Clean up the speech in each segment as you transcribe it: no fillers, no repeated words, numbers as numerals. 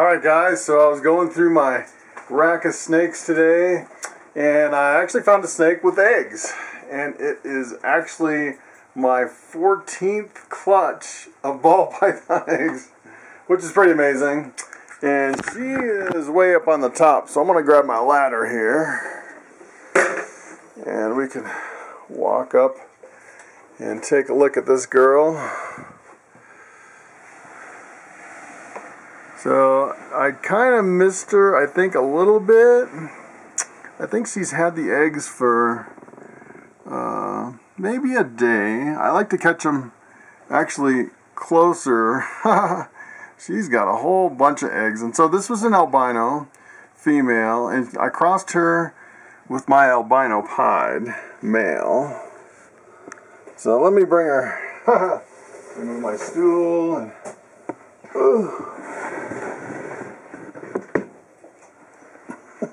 Alright guys, so I was going through my rack of snakes today and I actually found a snake with eggs, and it is actually my 14th clutch of ball python eggs, which is pretty amazing. And she is way up on the top, so I'm going to grab my ladder here and we can walk up and take a look at this girl. So I kind of missed her, I think, a little bit. I think she's had the eggs for maybe a day. I like to catch them actually closer. She's got a whole bunch of eggs. And so this was an albino female, and I crossed her with my albino pied male. So let me bring her, remove my stool, and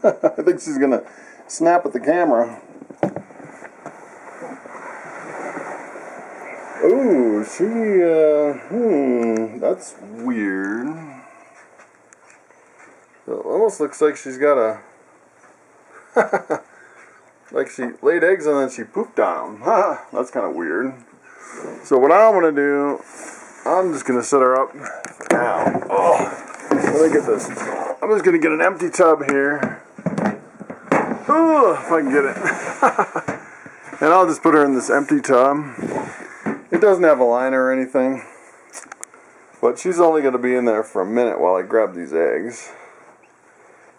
I think she's gonna snap at the camera. Oh, that's weird. So it almost looks like she's got a like she laid eggs and then she pooped on them. That's kind of weird. So what I'm gonna do, I'm just gonna set her up now. Oh, let me get this. I'm just gonna get an empty tub here. Oh, if I can get it. And I'll just put her in this empty tub. It doesn't have a liner or anything, but she's only going to be in there for a minute while I grab these eggs.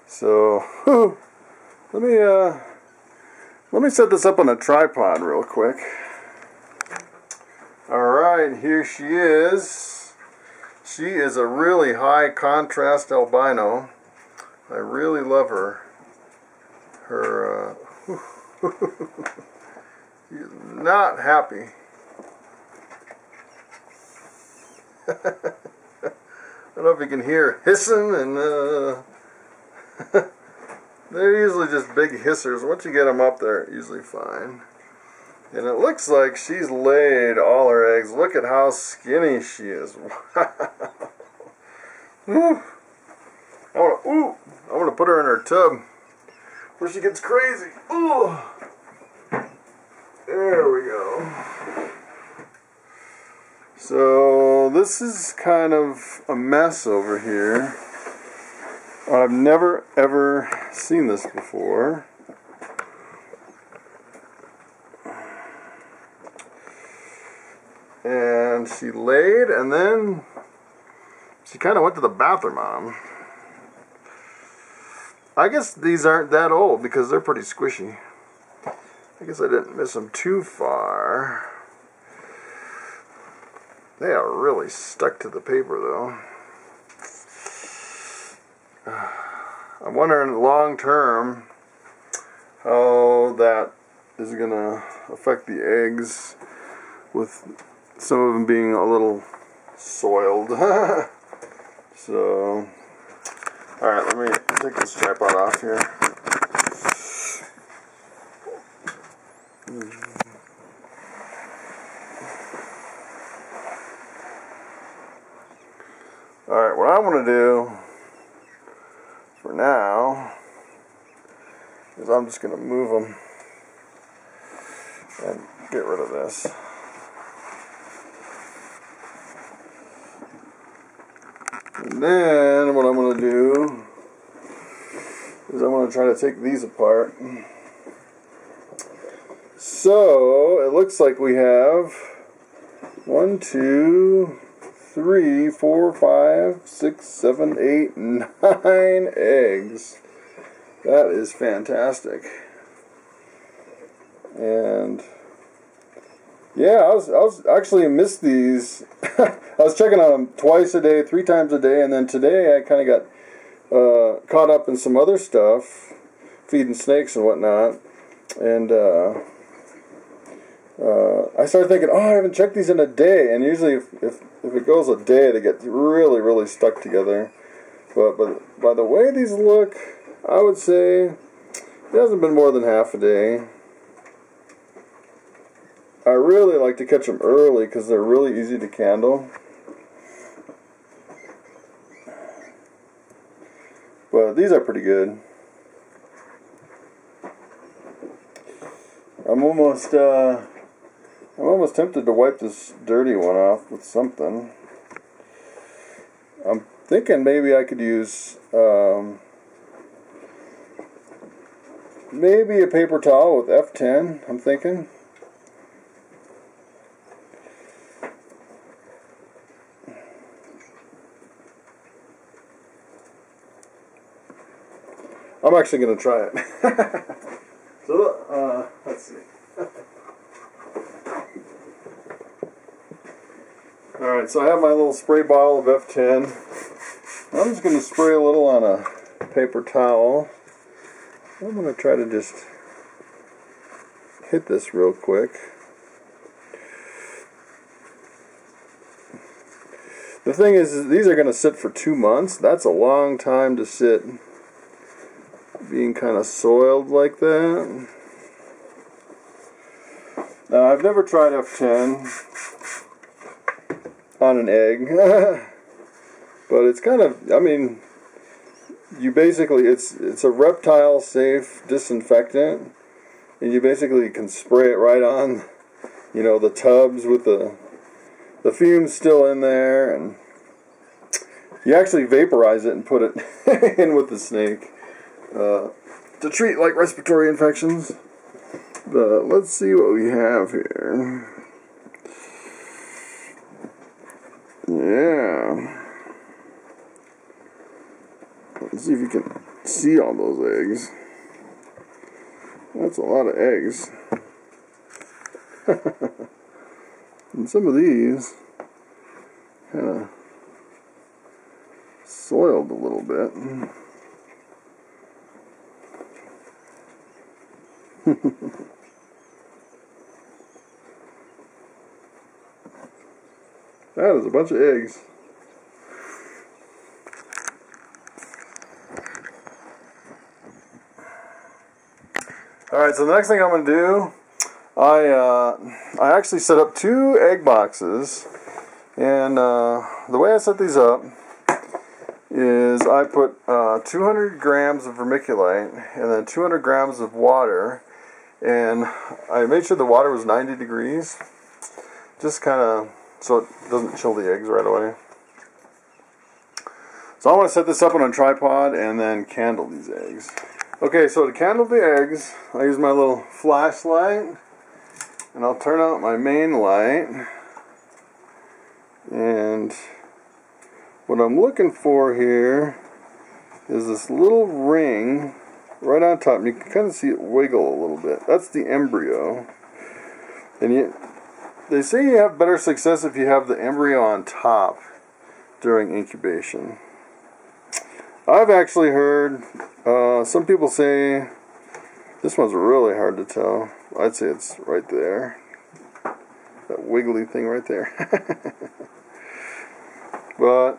So let me set this up on a tripod real quick. Alright, here she is. She is a really high contrast albino. I really love her. She's not happy. I don't know if you can hear hissing, and they're usually just big hissers. Once you get them up, they're usually fine. And it looks like she's laid all her eggs. Look at how skinny she is. Wow. I want to put her in her tub where she gets crazy. Ooh. There we go. So this is kind of a mess over here. I've never ever seen this before. And she laid, and then she kind of went to the bathroom on them. I guess these aren't that old because they're pretty squishy. I guess I didn't miss them too far. They are really stuck to the paper though. I'm wondering long term how that is going to affect the eggs, with some of them being a little soiled. So, alright, let me take this tripod off here. Alright, what I'm going to do for now is I'm just going to move them and get rid of this. And then what I'm going to do is I'm going to try to take these apart. So it looks like we have 1, 2, 3, 4, 5, 6, 7, 8, 9 eggs. That is fantastic. And yeah, I was actually missed these. I was checking on them twice a day, 3 times a day, and then today I kind of got caught up in some other stuff, feeding snakes and whatnot, and I started thinking, oh, I haven't checked these in a day, and usually if it goes a day, they get really, really stuck together. But by the way these look, I would say it hasn't been more than half a day. I really like to catch them early because they're really easy to candle. But these are pretty good. I'm almost tempted to wipe this dirty one off with something. I'm thinking maybe I could use maybe a paper towel with F10, I'm thinking. I'm actually going to try it. So, let's see. Alright, so I have my little spray bottle of F10. I'm just going to spray a little on a paper towel. I'm going to try to just hit this real quick. The thing is these are going to sit for 2 months. That's a long time to sit being kind of soiled like that. Now, I've never tried F10 on an egg, but it's kind of, I mean, you basically, it's a reptile safe disinfectant, and you basically can spray it right on, you know, the tubs with the fumes still in there, and you actually vaporize it and put it in with the snake to treat like respiratory infections. But let's see what we have here. Yeah. Let's see if you can see all those eggs. That's a lot of eggs. And some of these kind of soiled a little bit. That is a bunch of eggs. Alright, so the next thing I'm going to do, I actually set up 2 egg boxes, and the way I set these up is I put 200 grams of vermiculite and then 200 grams of water, and I made sure the water was 90 degrees, just kind of so it doesn't chill the eggs right away. So I want to set this up on a tripod and then candle these eggs. Okay, so to candle the eggs, I use my little flashlight, and I'll turn out my main light, and what I'm looking for here is this little ring right on top. You can kind of see it wiggle a little bit. That's the embryo, and they say you have better success if you have the embryo on top during incubation. I've actually heard some people say this one's really hard to tell. I'd say it's right there. That wiggly thing right there. But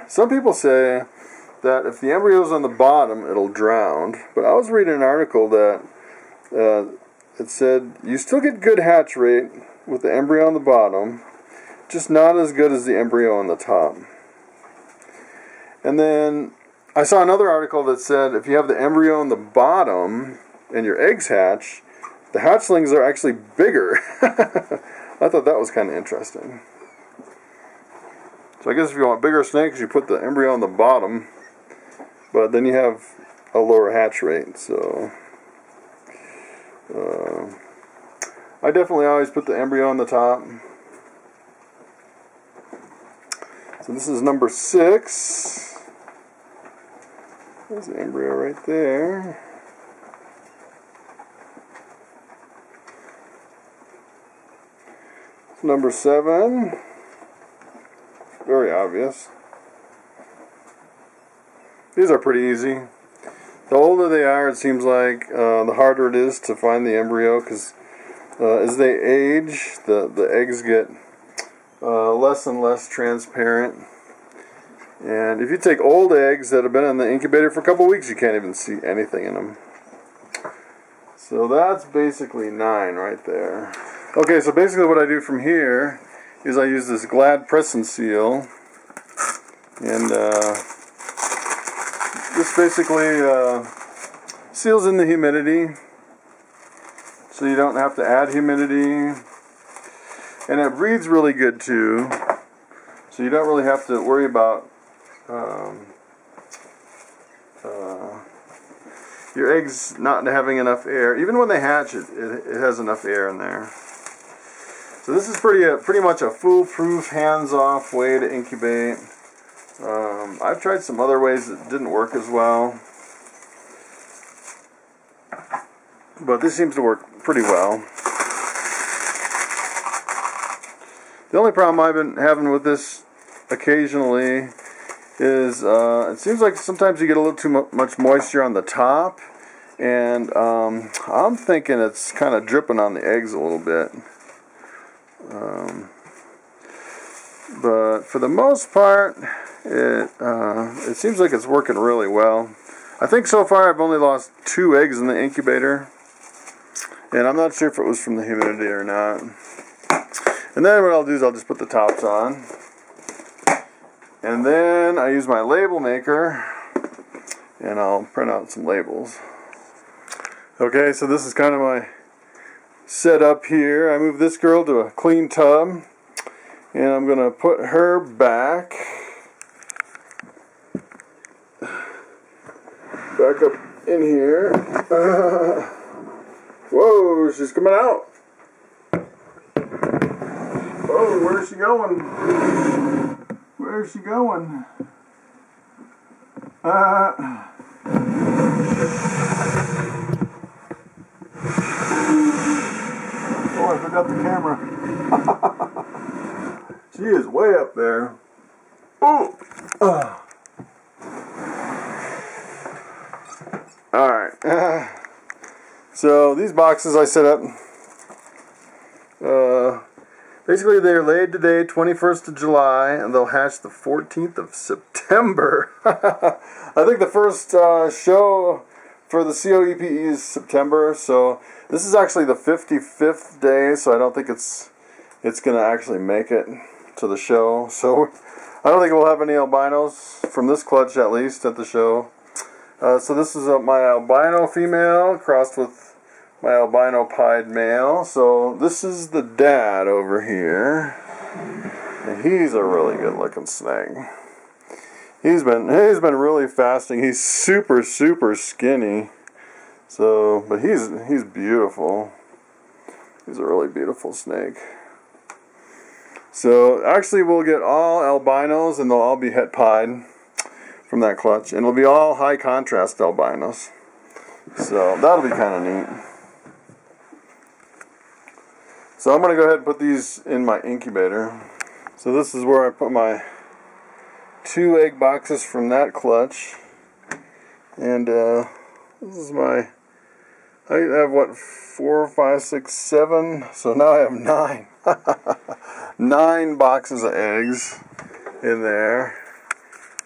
some people say that if the embryo's on the bottom, it'll drown. But I was reading an article that it said you still get good hatch rate with the embryo on the bottom, just not as good as the embryo on the top. And then I saw another article that said if you have the embryo on the bottom and your eggs hatch, the hatchlings are actually bigger. I thought that was kind of interesting. So I guess if you want bigger snakes, you put the embryo on the bottom, but then you have a lower hatch rate. So I definitely always put the embryo on the top. So this is number 6. There's the embryo right there. Number 7. Very obvious. These are pretty easy. The older they are, it seems like the harder it is to find the embryo, because as they age, the eggs get less and less transparent. And if you take old eggs that have been in the incubator for a couple weeks, you can't even see anything in them. So that's basically 9 right there. Okay, so basically what I do from here is I use this Glad press and seal, and just this basically seals in the humidity, so you don't have to add humidity. And it breathes really good too, so you don't really have to worry about your eggs not having enough air. Even when they hatch, it has enough air in there. So this is pretty much a foolproof, hands-off way to incubate. I've tried some other ways that didn't work as well, but this seems to work pretty well. The only problem I've been having with this occasionally is it seems like sometimes you get a little too much moisture on the top, and I'm thinking it's kind of dripping on the eggs a little bit. But for the most part, it seems like it's working really well. I think so far I've only lost 2 eggs in the incubator, and I'm not sure if it was from the humidity or not. And then what I'll do is I'll just put the tops on, and then I use my label maker and I'll print out some labels. Okay, so this is kind of my setup here. I moved this girl to a clean tub, and I'm going to put her back up in here. Whoa, she's coming out. Whoa, where's she going? Where's she going? Oh, I forgot the camera. She is way up there. Oh! Alright. So these boxes I set up. Basically they're laid today, 21st of July, and they'll hatch the 14th of September. I think the first show for the COEPE is September, so this is actually the 55th day, so I don't think it's going to actually make it to the show. So I don't think we'll have any albinos from this clutch, at least, at the show. So this is my albino female crossed with my albino pied male. So this is the dad over here, and he's a really good looking snake. He's been really fasting. He's super skinny. So, but he's beautiful. He's a really beautiful snake. So actually we'll get all albinos, and they'll all be het pied from that clutch, and it'll be all high contrast albinos. So that'll be kind of neat. So I'm going to go ahead and put these in my incubator. So this is where I put my 2 egg boxes from that clutch. And this is my, I have what, 4, 5, 6, 7. So now I have 9. 9 boxes of eggs in there.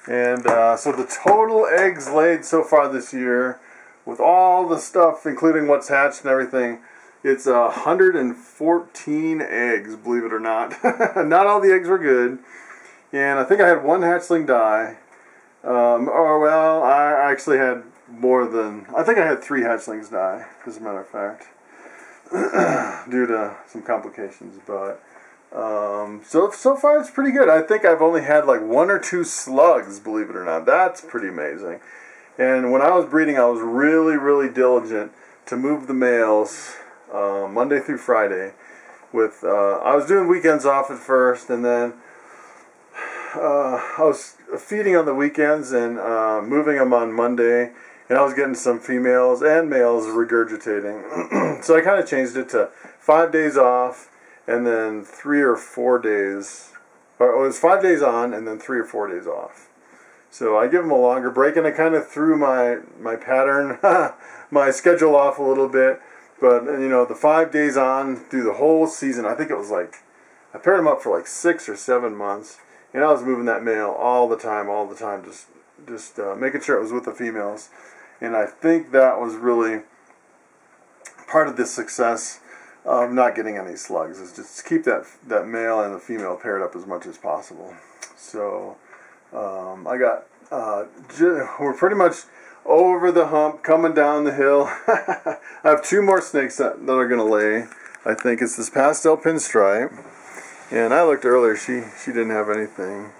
And so the total eggs laid so far this year, with all the stuff, including what's hatched and everything, it's 114 eggs, believe it or not. Not all the eggs were good. And I think I had 1 hatchling die. Or, well, I actually had more than, I think I had 3 hatchlings die, as a matter of fact, due to some complications. But, so far it's pretty good. I think I've only had like 1 or 2 slugs, believe it or not. That's pretty amazing. And when I was breeding, I was really diligent to move the males Monday through Friday. With I was doing weekends off at first, and then I was feeding on the weekends and moving them on Monday, and I was getting some females and males regurgitating. So I kind of changed it to 5 days off, and then 3 or 4 days, or it was 5 days on and then 3 or 4 days off. So I give them a longer break, and I kind of threw my pattern, my schedule off a little bit. But, you know, the 5 days on through the whole season, I think it was like, I paired them up for like 6 or 7 months. And I was moving that male all the time, just making sure it was with the females. And I think that was really part of the success of not getting any slugs, is just keep that male and the female paired up as much as possible. So I got we're pretty much over the hump, coming down the hill. I have 2 more snakes that are going to lay. I think it's this pastel pinstripe. And I looked earlier, she didn't have anything.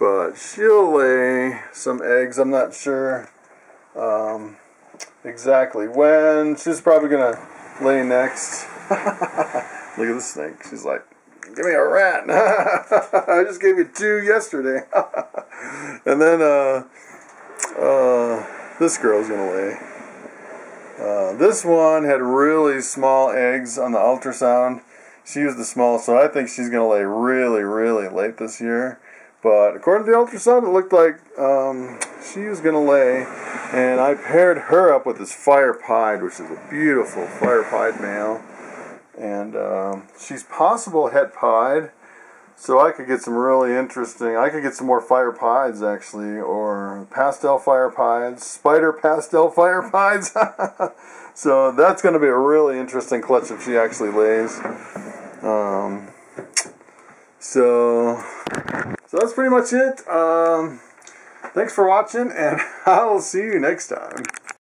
But she'll lay some eggs. I'm not sure exactly when. She's probably going to lay next. Look at this snake. She's like, give me a rat. I just gave you 2 yesterday. And then this girl's going to lay. This one had really small eggs on the ultrasound. She used the small, so I think she's going to lay really, really late this year. But according to the ultrasound, it looked like she was going to lay. And I paired her up with this fire pied, which is a beautiful fire pied male. And she's possible het pied. So I could get some really interesting, I could get some more fire pieds actually, or pastel fire pieds, spider pastel fire pieds. So that's going to be a really interesting clutch if she actually lays. So that's pretty much it. Thanks for watching, and I'll see you next time.